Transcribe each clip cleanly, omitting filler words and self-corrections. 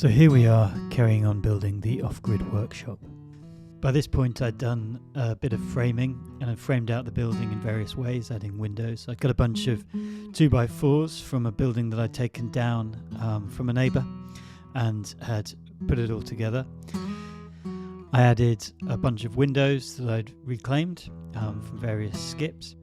So here we are carrying on building the off-grid workshop. By this point I'd done a bit of framing and had framed out the building in various ways, adding windows. I'd got a bunch of 2x4s from a building that I'd taken down from a neighbour and had put it all together. I added a bunch of windows that I'd reclaimed from various skips.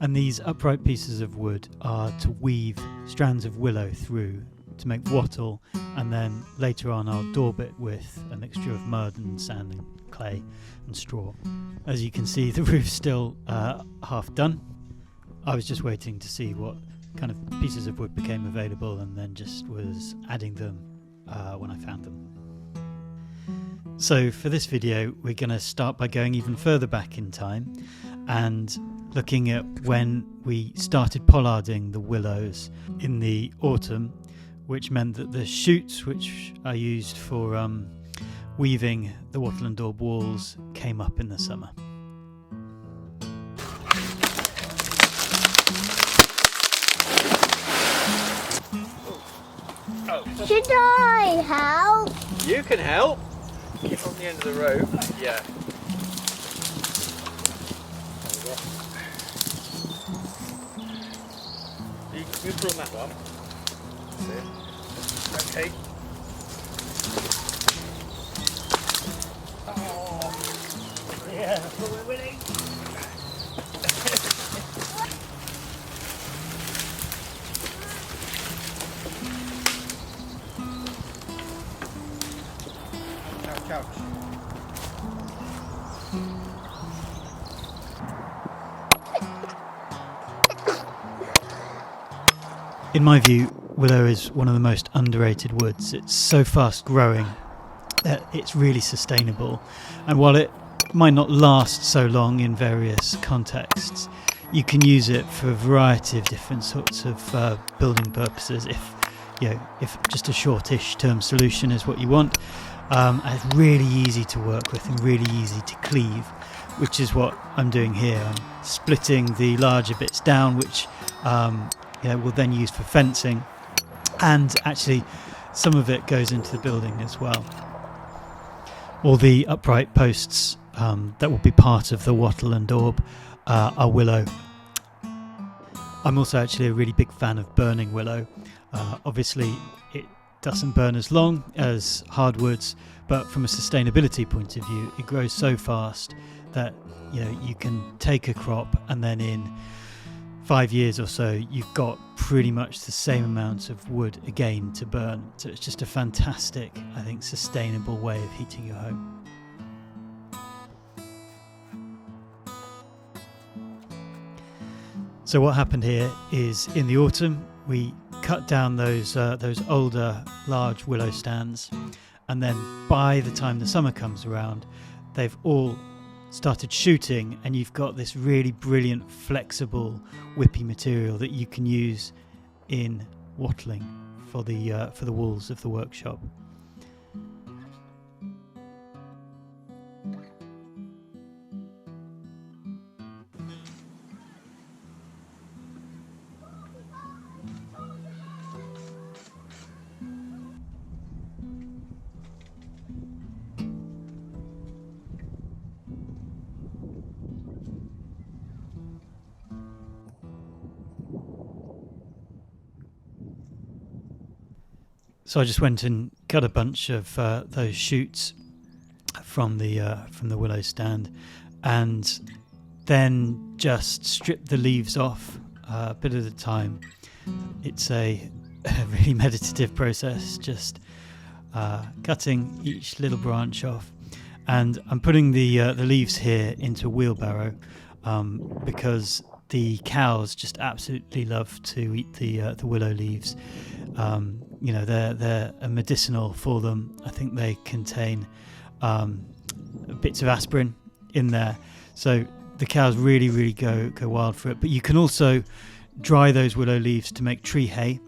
And these upright pieces of wood are to weave strands of willow through to make wattle, and then later on I'll daub it with a mixture of mud and sand and clay and straw. As you can see, the roof's still half done. I was just waiting to see what kind of pieces of wood became available and then just was adding them when I found them. So for this video we're going to start by going even further back in time and looking at when we started pollarding the willows in the autumn, which meant that the shoots which are used for weaving the wattle and daub walls came up in the summer. Should I help? You can help. Keep on the end of the rope. Yeah. You pull on that one. That's it. Okay. Oh, yeah. We're winning. Couch. In my view, willow is one of the most underrated woods. It's so fast growing that it's really sustainable, and while it might not last so long in various contexts, you can use it for a variety of different sorts of building purposes. If just a shortish term solution is what you want, and it's really easy to work with and really easy to cleave, which is what I'm doing here. I'm splitting the larger bits down, which we'll then use for fencing, and actually some of it goes into the building as well. All the upright posts that will be part of the wattle and daub are willow. I'm also actually a really big fan of burning willow. Obviously it doesn't burn as long as hardwoods, but from a sustainability point of view it grows so fast that you can take a crop and then in 5 years or so you've got pretty much the same amount of wood again to burn. So it's just a fantastic, I think, sustainable way of heating your home. So what happened here is in the autumn we cut down those older large willow stands, and then by the time the summer comes around they've all started shooting, and you've got this really brilliant flexible whippy material that you can use in wattling for the walls of the workshop. So I just went and cut a bunch of those shoots from the willow stand, and then just stripped the leaves off a bit at a time. It's a really meditative process, just cutting each little branch off, and I'm putting the leaves here into a wheelbarrow because the cows just absolutely love to eat the willow leaves. They're medicinal for them. I think they contain bits of aspirin in there, so the cows really go wild for it. But you can also dry those willow leaves to make tree hay,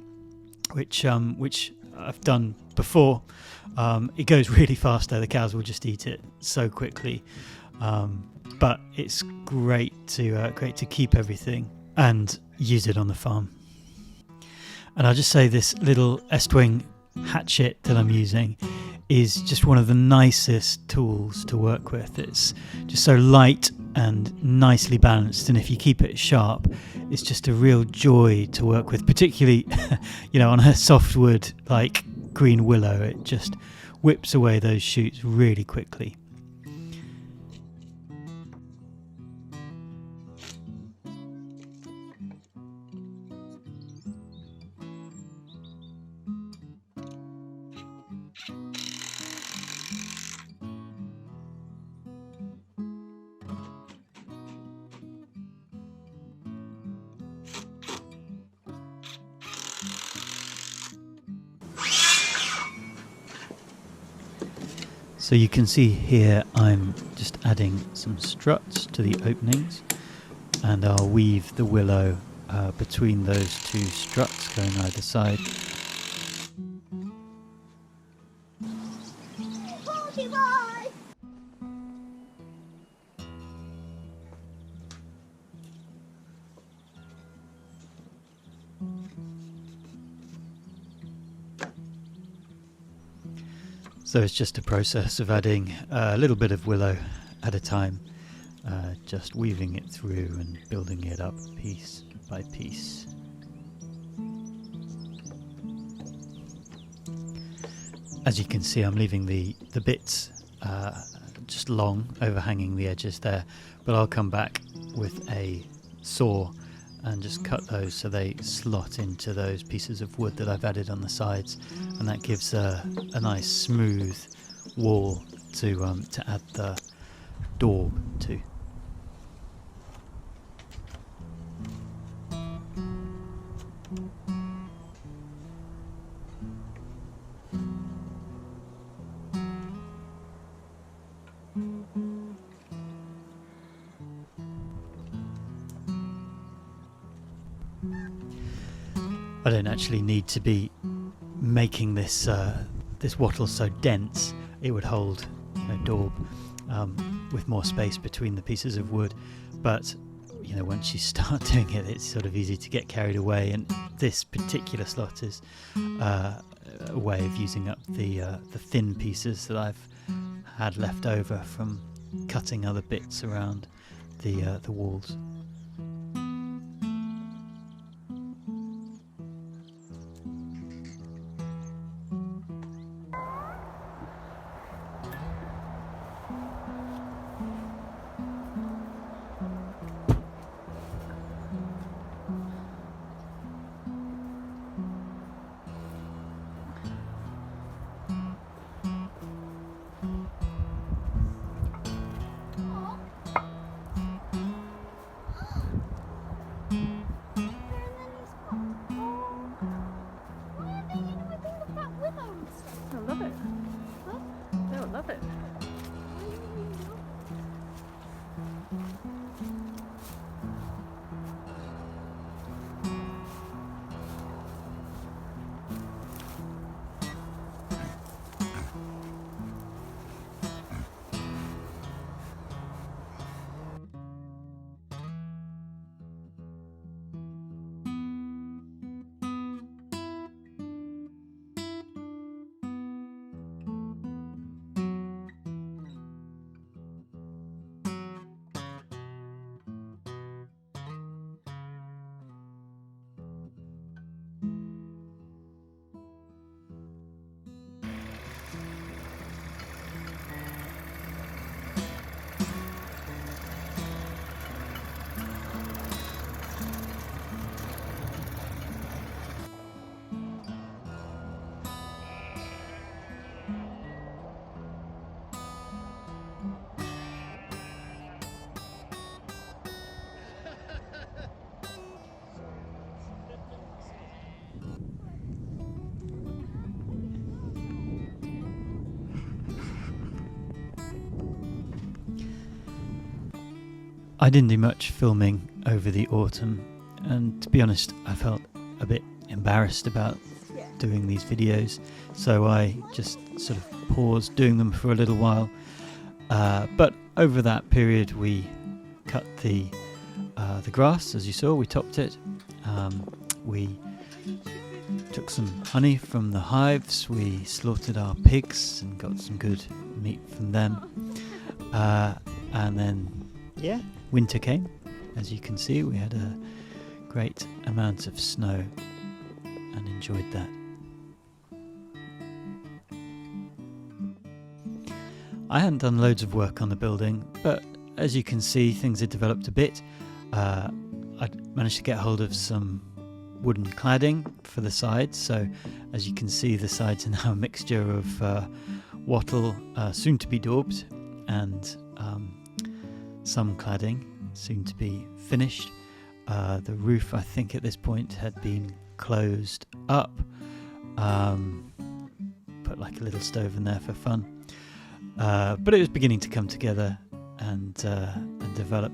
which I've done before. It goes really fast though. The cows will just eat it so quickly. But it's great to keep everything and use it on the farm. And I'll just say this little Estwing hatchet that I'm using is just one of the nicest tools to work with. It's just so light and nicely balanced, and if you keep it sharp, it's just a real joy to work with, particularly on a soft wood like green willow. It just whips away those shoots really quickly. So you can see here I'm just adding some struts to the openings, and I'll weave the willow between those two struts going either side. Porcupine! So it's just a process of adding a little bit of willow at a time, just weaving it through and building it up piece by piece. As you can see, I'm leaving the bits just long, overhanging the edges there, but I'll come back with a saw and just cut those so they slot into those pieces of wood that I've added on the sides, and that gives a nice smooth wall to add the daub to. I don't actually need to be making this this wattle so dense. It would hold daub with more space between the pieces of wood, but once you start doing it, it's sort of easy to get carried away, and this particular slot is a way of using up the thin pieces that I've had left over from cutting other bits around the walls. Love it. I didn't do much filming over the autumn, and to be honest, I felt a bit embarrassed about doing these videos, so I just sort of paused doing them for a little while. But over that period, we cut the grass, as you saw. We topped it. We took some honey from the hives, we slaughtered our pigs and got some good meat from them. And then, yeah, winter came. As you can see, we had a great amount of snow and enjoyed that. I hadn't done loads of work on the building, but as you can see, things had developed a bit. I'd managed to get hold of some wooden cladding for the sides, so as you can see, the sides are now a mixture of wattle, soon to be daubed, and some cladding, soon to be finished. The roof, I think at this point, had been closed up. Put like a little stove in there for fun. But it was beginning to come together and develop.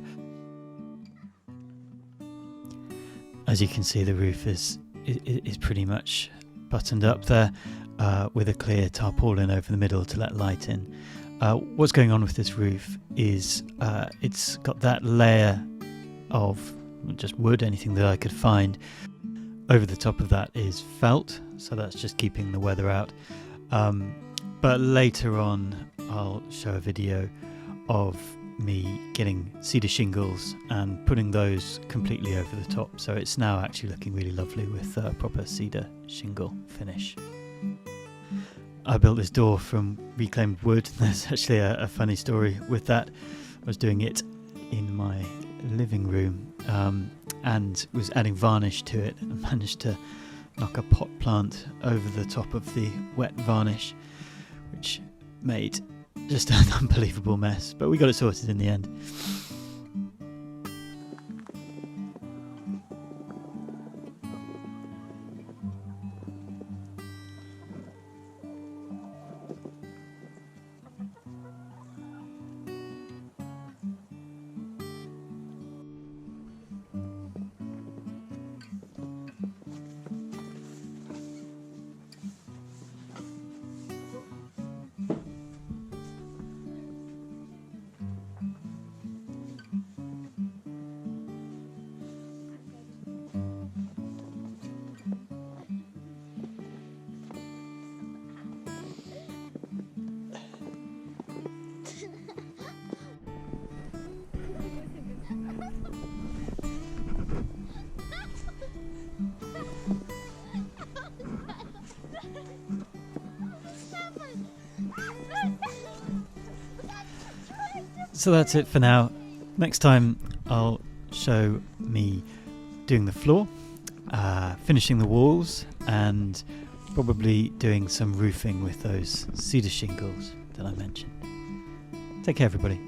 As you can see, the roof is pretty much buttoned up there, with a clear tarpaulin over the middle to let light in. What's going on with this roof is it's got that layer of just wood, anything that I could find. Over the top of that is felt, so that's just keeping the weather out. But later on I'll show a video of me getting cedar shingles and putting those completely over the top, so it's now actually looking really lovely with a proper cedar shingle finish. I built this door from reclaimed wood. There's actually a funny story with that. I was doing it in my living room and was adding varnish to it, and managed to knock a pot plant over the top of the wet varnish, which made just an unbelievable mess, but we got it sorted in the end. So that's it for now. Next time I'll show me doing the floor, finishing the walls, and probably doing some roofing with those cedar shingles that I mentioned. Take care, everybody.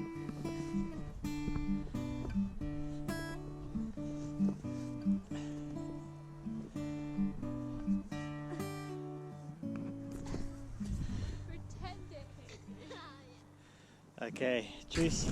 Okay, tschüss.